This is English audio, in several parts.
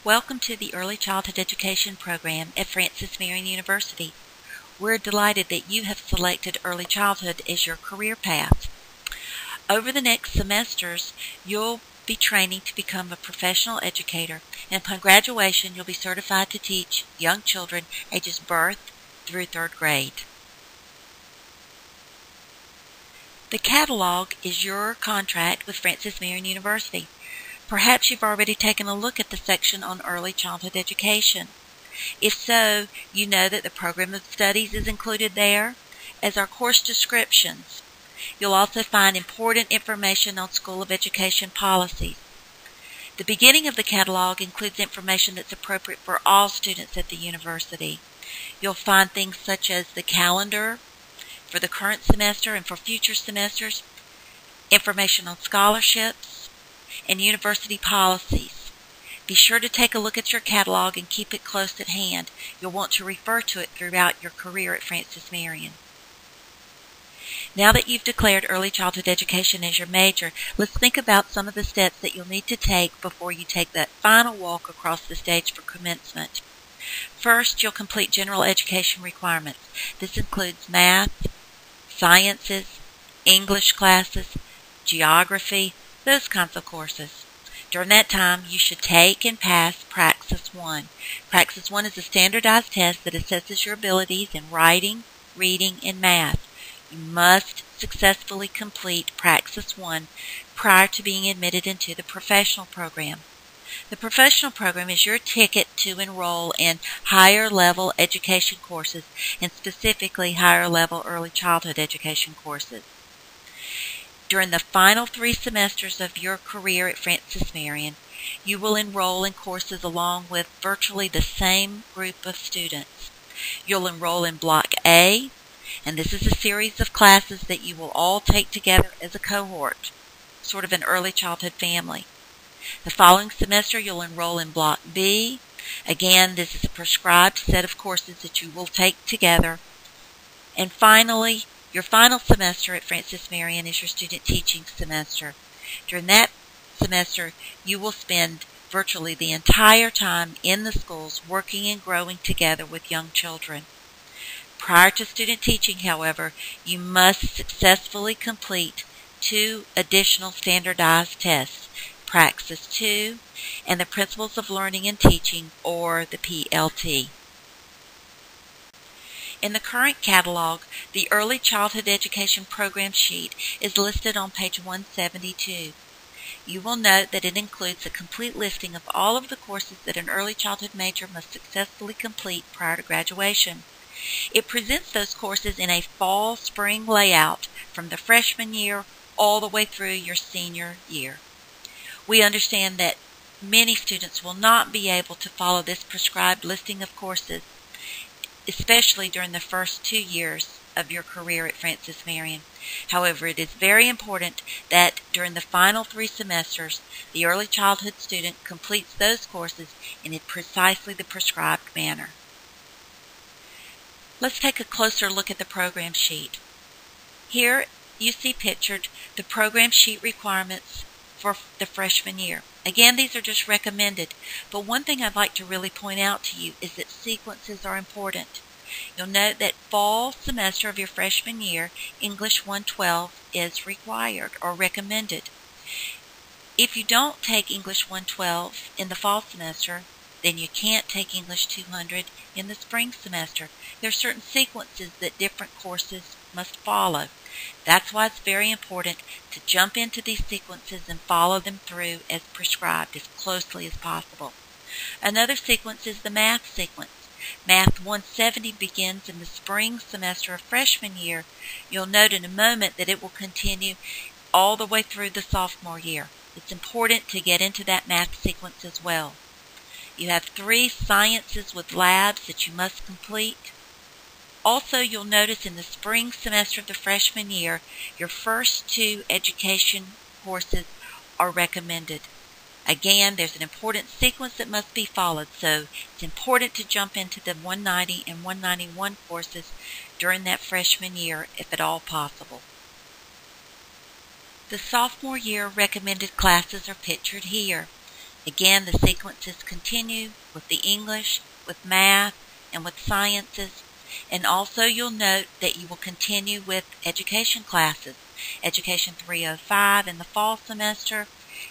Welcome to the Early Childhood Education program at Francis Marion University. We're delighted that you have selected early childhood as your career path. Over the next semesters, you'll be training to become a professional educator, and upon graduation, you'll be certified to teach young children ages birth through 3rd grade. The catalog is your contract with Francis Marion University. Perhaps you've already taken a look at the section on early childhood education. If so, you know that the program of studies is included there, as are course descriptions. You'll also find important information on School of Education policies. The beginning of the catalog includes information that's appropriate for all students at the university. You'll find things such as the calendar for the current semester and for future semesters, information on scholarships, and university policies. Be sure to take a look at your catalog and keep it close at hand. You'll want to refer to it throughout your career at Francis Marion. Now that you've declared early childhood education as your major, let's think about some of the steps that you'll need to take before you take that final walk across the stage for commencement. First, you'll complete general education requirements. This includes math, sciences, English classes, geography, those kinds of courses. During that time, you should take and pass Praxis 1. Praxis 1 is a standardized test that assesses your abilities in writing, reading, and math. You must successfully complete Praxis 1 prior to being admitted into the professional program. The professional program is your ticket to enroll in higher level education courses, and specifically higher level early childhood education courses. During the final 3 semesters of your career at Francis Marion, you will enroll in courses along with virtually the same group of students. You'll enroll in Block A, and this is a series of classes that you will all take together as a cohort, sort of an early childhood family. The following semester, you'll enroll in Block B. Again, this is a prescribed set of courses that you will take together. And finally, your final semester at Francis Marion is your student teaching semester. During that semester, you will spend virtually the entire time in the schools working and growing together with young children. Prior to student teaching, however, you must successfully complete 2 additional standardized tests, Praxis 2 and the Principles of Learning and Teaching, or the PLT. In the current catalog, the Early Childhood Education Program Sheet is listed on page 172. You will note that it includes a complete listing of all of the courses that an early childhood major must successfully complete prior to graduation. It presents those courses in a fall-spring layout from the freshman year all the way through your senior year. We understand that many students will not be able to follow this prescribed listing of courses, especially during the first 2 years of your career at Francis Marion. However, it is very important that during the final 3 semesters, the early childhood student completes those courses in precisely the prescribed manner. Let's take a closer look at the program sheet. Here you see pictured the program sheet requirements for the freshman year. Again, these are just recommended, but one thing I'd like to really point out to you is that sequences are important. You'll note that fall semester of your freshman year, English 112 is required or recommended. If you don't take English 112 in the fall semester, then you can't take English 200 in the spring semester. There are certain sequences that different courses must follow. That's why it's very important to jump into these sequences and follow them through as prescribed as closely as possible. Another sequence is the math sequence. Math 170 begins in the spring semester of freshman year. You'll note in a moment that it will continue all the way through the sophomore year. It's important to get into that math sequence as well. You have 3 sciences with labs that you must complete. Also, you'll notice in the spring semester of the freshman year, your first 2 education courses are recommended. Again, there's an important sequence that must be followed, so it's important to jump into the 190 and 191 courses during that freshman year, if at all possible. The sophomore year recommended classes are pictured here. Again, the sequences continue with the English, with math, and with sciences. And also you'll note that you will continue with education classes. Education 305 in the fall semester,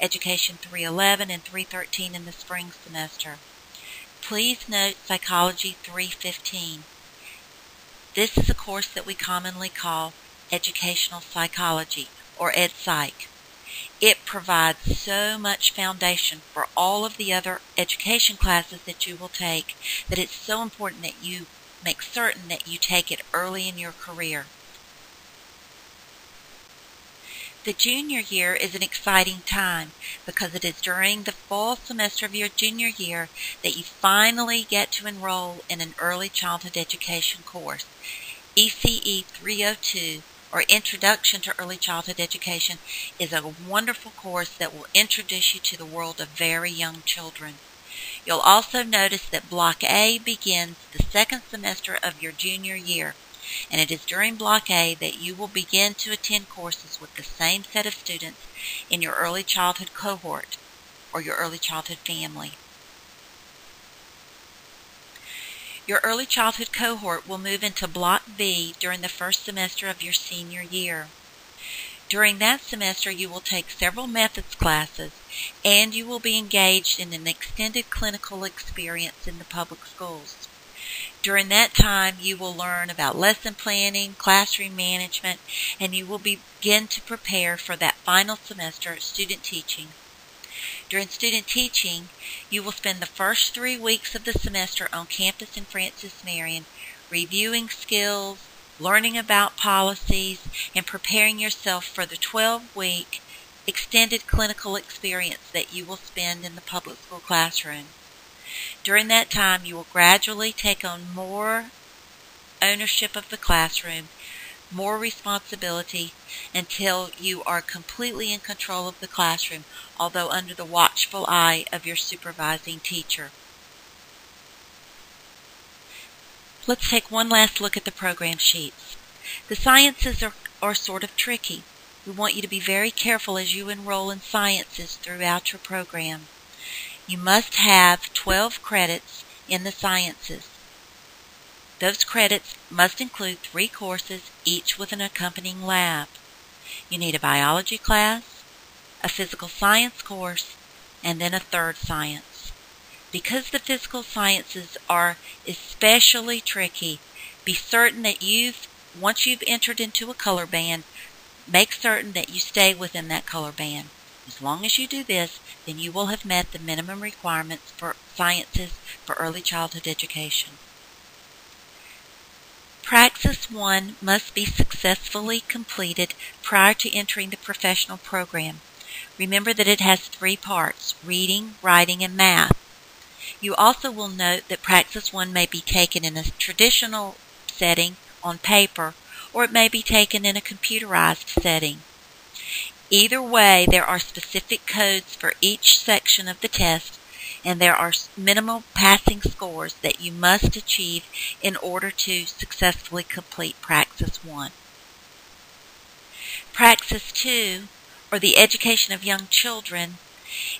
Education 311 and 313 in the spring semester. Please note Psychology 315. This is a course that we commonly call Educational Psychology, or Ed Psych. It provides so much foundation for all of the other education classes that you will take that it's so important that you make certain that you take it early in your career. The junior year is an exciting time because it is during the fall semester of your junior year that you finally get to enroll in an early childhood education course. ECE 302, or Introduction to Early Childhood Education, is a wonderful course that will introduce you to the world of very young children. You'll also notice that Block A begins the second semester of your junior year, and it is during Block A that you will begin to attend courses with the same set of students in your early childhood cohort or your early childhood family. Your early childhood cohort will move into Block B during the first semester of your senior year. During that semester, you will take several methods classes, and you will be engaged in an extended clinical experience in the public schools. During that time, you will learn about lesson planning, classroom management, and you will begin to prepare for that final semester, student teaching. During student teaching, you will spend the first 3 weeks of the semester on campus in Francis Marion, reviewing skills, learning about policies, and preparing yourself for the 12-week extended clinical experience that you will spend in the public school classroom. During that time, you will gradually take on more ownership of the classroom, more responsibility, until you are completely in control of the classroom, although under the watchful eye of your supervising teacher. Let's take one last look at the program sheets. The sciences are sort of tricky. We want you to be very careful as you enroll in sciences throughout your program. You must have 12 credits in the sciences. Those credits must include 3 courses, each with an accompanying lab. You need a biology class, a physical science course, and then a third science. Because the physical sciences are especially tricky, be certain that once you've entered into a color band, make certain that you stay within that color band. As long as you do this, then you will have met the minimum requirements for sciences for early childhood education. Praxis 1 must be successfully completed prior to entering the professional program. Remember that it has 3 parts: reading, writing, and math. You also will note that Praxis 1 may be taken in a traditional setting on paper, or it may be taken in a computerized setting. Either way, there are specific codes for each section of the test, and there are minimal passing scores that you must achieve in order to successfully complete Praxis 1. Praxis 2, or the Education of Young Children,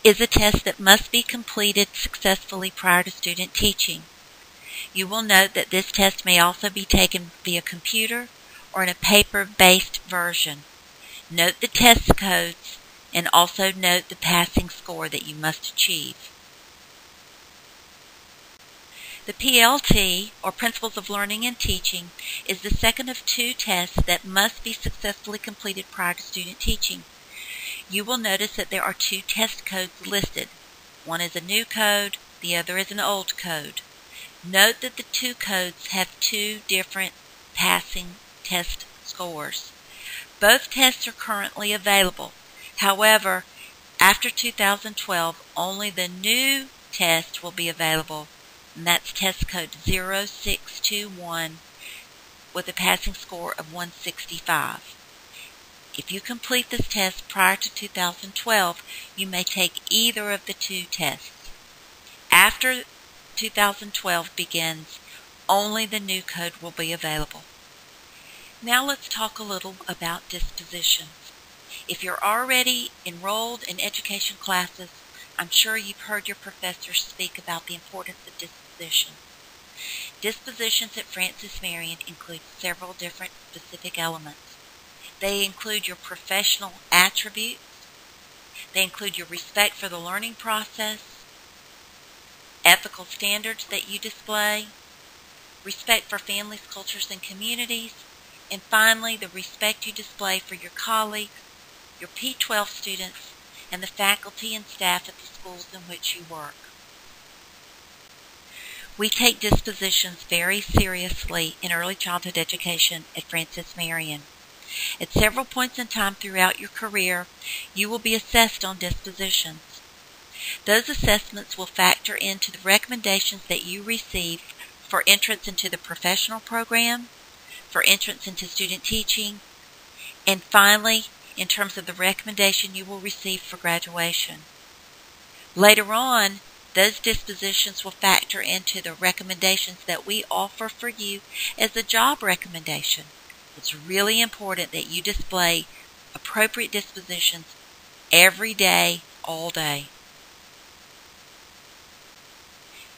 is a test that must be completed successfully prior to student teaching. You will note that this test may also be taken via computer or in a paper-based version. Note the test codes and also note the passing score that you must achieve. The PLT, or Principles of Learning and Teaching, is the second of 2 tests that must be successfully completed prior to student teaching. You will notice that there are 2 test codes listed. One is a new code, the other is an old code. Note that the 2 codes have 2 different passing test scores. Both tests are currently available. However, after 2012, only the new test will be available, and that's test code 0621 with a passing score of 165. If you complete this test prior to 2012, you may take either of the 2 tests. After 2012 begins, only the new code will be available. Now let's talk a little about dispositions. If you're already enrolled in education classes, I'm sure you've heard your professors speak about the importance of disposition. Dispositions at Francis Marion include several different specific elements. They include your professional attributes. They include your respect for the learning process, ethical standards that you display, respect for families, cultures, and communities, and finally, the respect you display for your colleagues, your P-12 students, and the faculty and staff at the schools in which you work. We take dispositions very seriously in early childhood education at Francis Marion. At several points in time throughout your career, you will be assessed on dispositions. Those assessments will factor into the recommendations that you receive for entrance into the professional program, for entrance into student teaching, and finally, in terms of the recommendation you will receive for graduation. Later on, those dispositions will factor into the recommendations that we offer for you as a job recommendation. It's really important that you display appropriate dispositions every day, all day.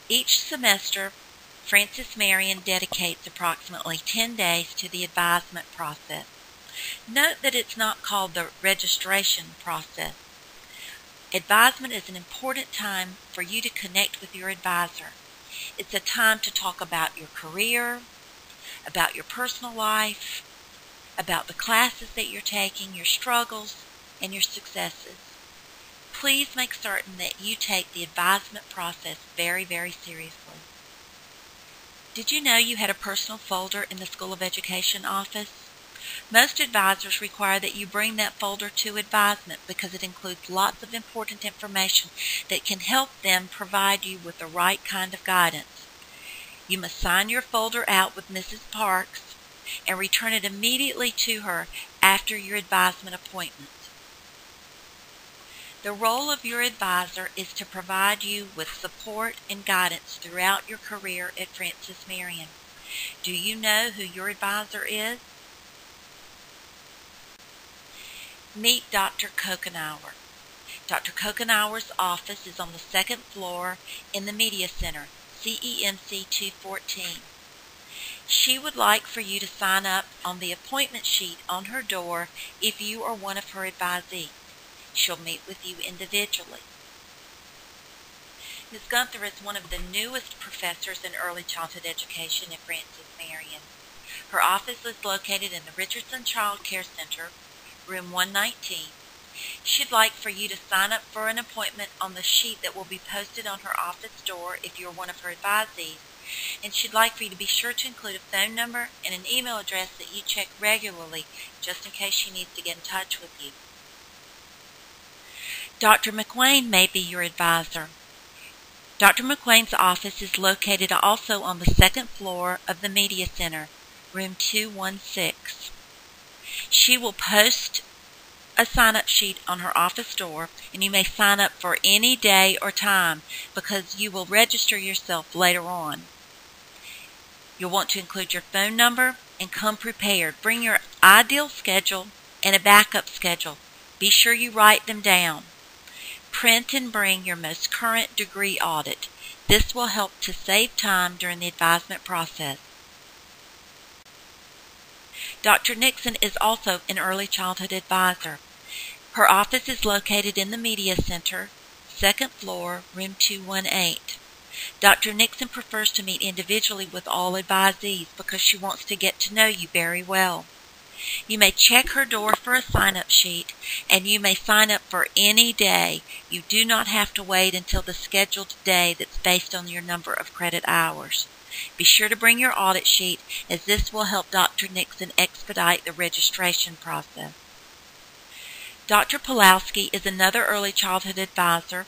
Each semester, Francis Marion dedicates approximately 10 days to the advisement process. Note that it's not called the registration process. Advisement is an important time for you to connect with your advisor. It's a time to talk about your career, about your personal life, about the classes that you're taking, your struggles, and your successes. Please make certain that you take the advisement process very, very seriously. Did you know you had a personal folder in the School of Education office? Most advisors require that you bring that folder to advisement because it includes lots of important information that can help them provide you with the right kind of guidance. You must sign your folder out with Mrs. Parks and return it immediately to her after your advisement appointment. The role of your advisor is to provide you with support and guidance throughout your career at Francis Marion. Do you know who your advisor is? Meet Dr. Kokenauer. Dr. Kokenauer's office is on the second floor in the Media Center, CEMC 214. She would like for you to sign up on the appointment sheet on her door if you are one of her advisees. She'll meet with you individually. Ms. Gunther is one of the newest professors in early childhood education at Francis Marion. Her office is located in the Richardson Child Care Center, room 119. She'd like for you to sign up for an appointment on the sheet that will be posted on her office door if you're one of her advisees, and she'd like for you to be sure to include a phone number and an email address that you check regularly just in case she needs to get in touch with you. Dr. McWayne may be your advisor. Dr. McWayne's office is located also on the second floor of the Media Center, room 216. She will post a sign-up sheet on her office door, and you may sign up for any day or time because you will register yourself later on. You'll want to include your phone number and come prepared. Bring your ideal schedule and a backup schedule. Be sure you write them down. Print and bring your most current degree audit. This will help to save time during the advisement process. Dr. Nixon is also an early childhood advisor. Her office is located in the Media Center, second floor, room 218. Dr. Nixon prefers to meet individually with all advisees because she wants to get to know you very well. You may check her door for a sign-up sheet, and you may sign up for any day. You do not have to wait until the scheduled day that's based on your number of credit hours. Be sure to bring your audit sheet, as this will help Dr. Nixon expedite the registration process. Dr. Pulowski is another early childhood advisor,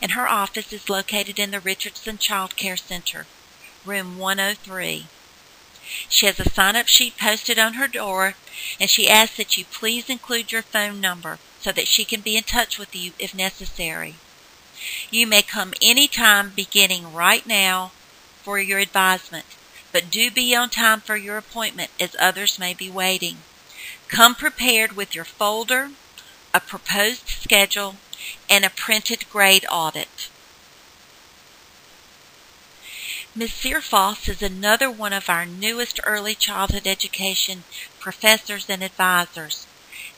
and her office is located in the Richardson Child Care Center, room 103. She has a sign-up sheet posted on her door, and she asks that you please include your phone number so that she can be in touch with you if necessary. You may come anytime beginning right now for your advisement, but do be on time for your appointment as others may be waiting. Come prepared with your folder, a proposed schedule, and a printed grade audit. Ms. Searfoss is another one of our newest early childhood education professors and advisors.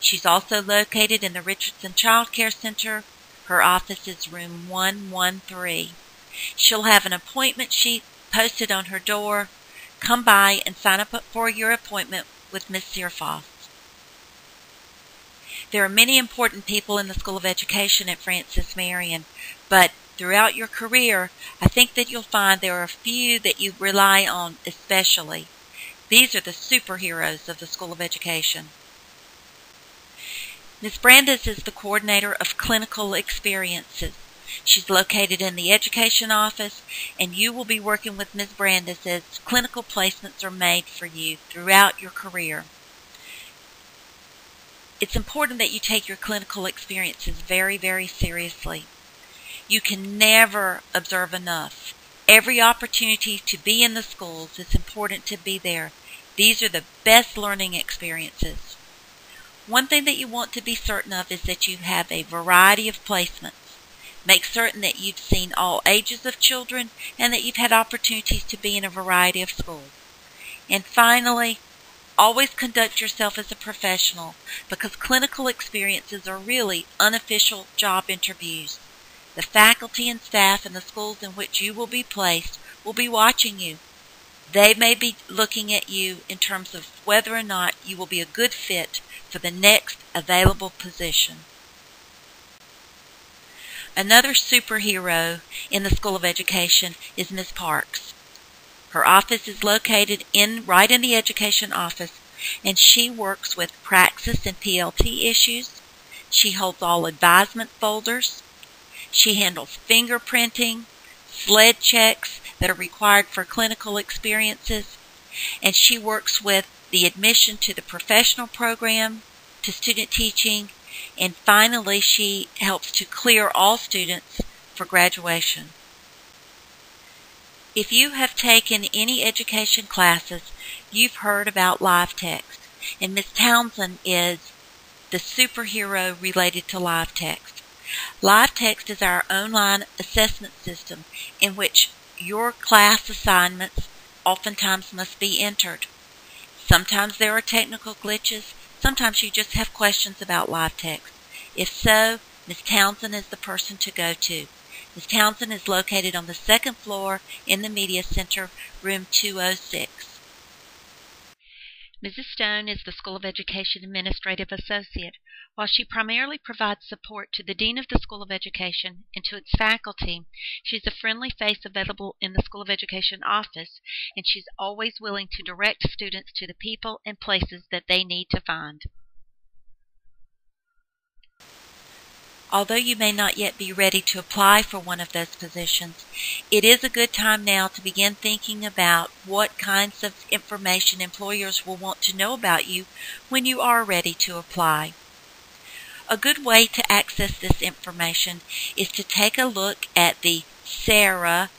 She's also located in the Richardson Child Care Center. Her office is room 113. She'll have an appointment sheet posted on her door. Come by and sign up for your appointment with Ms. Searfoss. There are many important people in the School of Education at Francis Marion, but throughout your career, I think that you'll find there are a few that you rely on especially. These are the superheroes of the School of Education. Ms. Brandes is the coordinator of clinical experiences. She's located in the education office, and you will be working with Ms. Brandes as clinical placements are made for you throughout your career. It's important that you take your clinical experiences very, very seriously. You can never observe enough. Every opportunity to be in the schools is important to be there. These are the best learning experiences. One thing that you want to be certain of is that you have a variety of placements. Make certain that you've seen all ages of children and that you've had opportunities to be in a variety of schools. And finally, always conduct yourself as a professional, because clinical experiences are really unofficial job interviews. The faculty and staff in the schools in which you will be placed will be watching you. They may be looking at you in terms of whether or not you will be a good fit for the next available position. Another superhero in the School of Education is Ms. Parks. Her office is located right in the education office, and she works with praxis and PLT issues. She holds all advisement folders. She handles fingerprinting, SLED checks that are required for clinical experiences, and she works with the admission to the professional program, to student teaching, and finally she helps to clear all students for graduation. If you have taken any education classes, you've heard about live text, and Ms. Townsend is the superhero related to live text. Live text is our online assessment system in which your class assignments oftentimes must be entered. Sometimes there are technical glitches. Sometimes you just have questions about live text. If so, Ms. Townsend is the person to go to. Ms. Townsend is located on the second floor in the Media Center, room 206. Mrs. Stone is the School of Education Administrative Associate. While she primarily provides support to the Dean of the School of Education and to its faculty, she's a friendly face available in the School of Education office, and she's always willing to direct students to the people and places that they need to find. Although you may not yet be ready to apply for one of those positions, it is a good time now to begin thinking about what kinds of information employers will want to know about you when you are ready to apply. A good way to access this information is to take a look at the SARA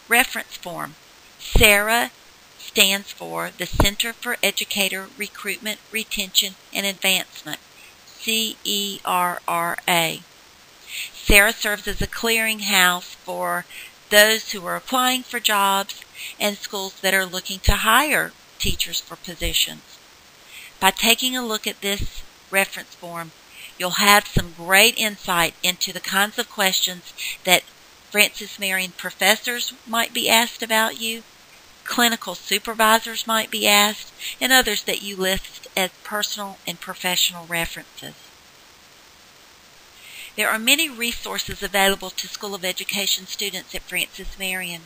reference form. SARA stands for the Center for Educator Recruitment, Retention, and Advancement, CERRA. SARA serves as a clearinghouse for those who are applying for jobs and schools that are looking to hire teachers for positions. By taking a look at this reference form, you'll have some great insight into the kinds of questions that Francis Marion professors might be asked about you, clinical supervisors might be asked, and others that you list as personal and professional references. There are many resources available to School of Education students at Francis Marion.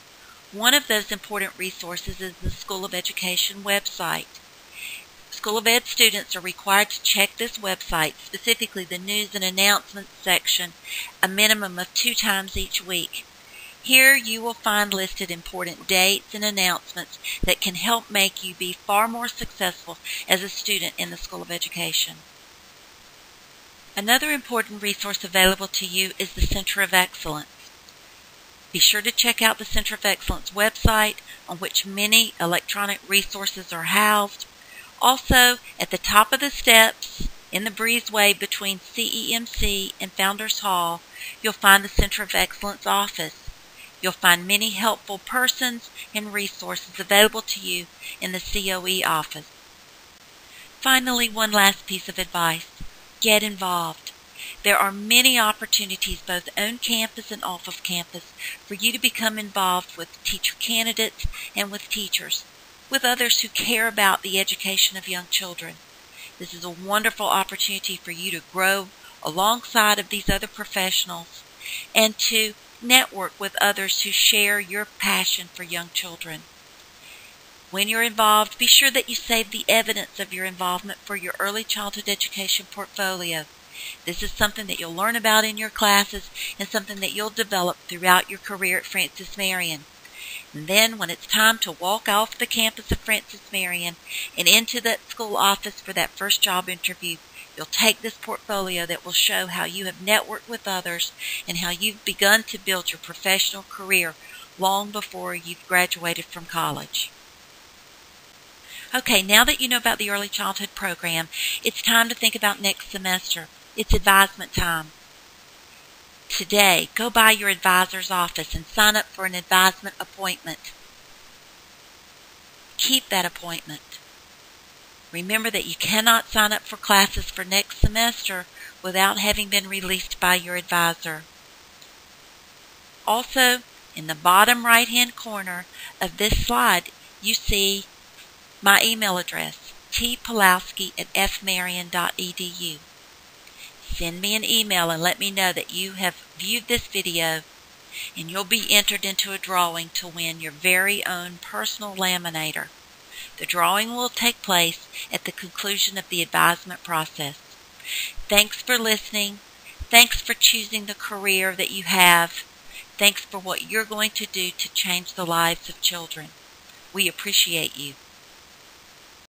One of those important resources is the School of Education website. School of Ed students are required to check this website, specifically the News and Announcements section, a minimum of 2 times each week. Here you will find listed important dates and announcements that can help make you be far more successful as a student in the School of Education. Another important resource available to you is the Center of Excellence. Be sure to check out the Center of Excellence website, on which many electronic resources are housed. Also, at the top of the steps In the breezeway between CEMC and Founders Hall, you'll find the Center of Excellence office. You'll find many helpful persons and resources available to you in the COE office. Finally, one last piece of advice. Get involved. There are many opportunities both on campus and off of campus for you to become involved with teacher candidates and with teachers, with others who care about the education of young children. This is a wonderful opportunity for you to grow alongside of these other professionals and to network with others who share your passion for young children. When you're involved, be sure that you save the evidence of your involvement for your early childhood education portfolio. This is something that you'll learn about in your classes and something that you'll develop throughout your career at Francis Marion. And then when it's time to walk off the campus of Francis Marion and into that school office for that first job interview, you'll take this portfolio that will show how you have networked with others and how you've begun to build your professional career long before you've graduated from college. Okay, now that you know about the early childhood program, it's time to think about next semester. It's advisement time. Today, go by your advisor's office and sign up for an advisement appointment. Keep that appointment. Remember that you cannot sign up for classes for next semester without having been released by your advisor. Also, in the bottom right-hand corner of this slide, you see my email address, tpulowski@fmarion.edu. Send me an email and let me know that you have viewed this video, and you'll be entered into a drawing to win your very own personal laminator. The drawing will take place at the conclusion of the advisement process. Thanks for listening. Thanks for choosing the career that you have. Thanks for what you're going to do to change the lives of children. We appreciate you.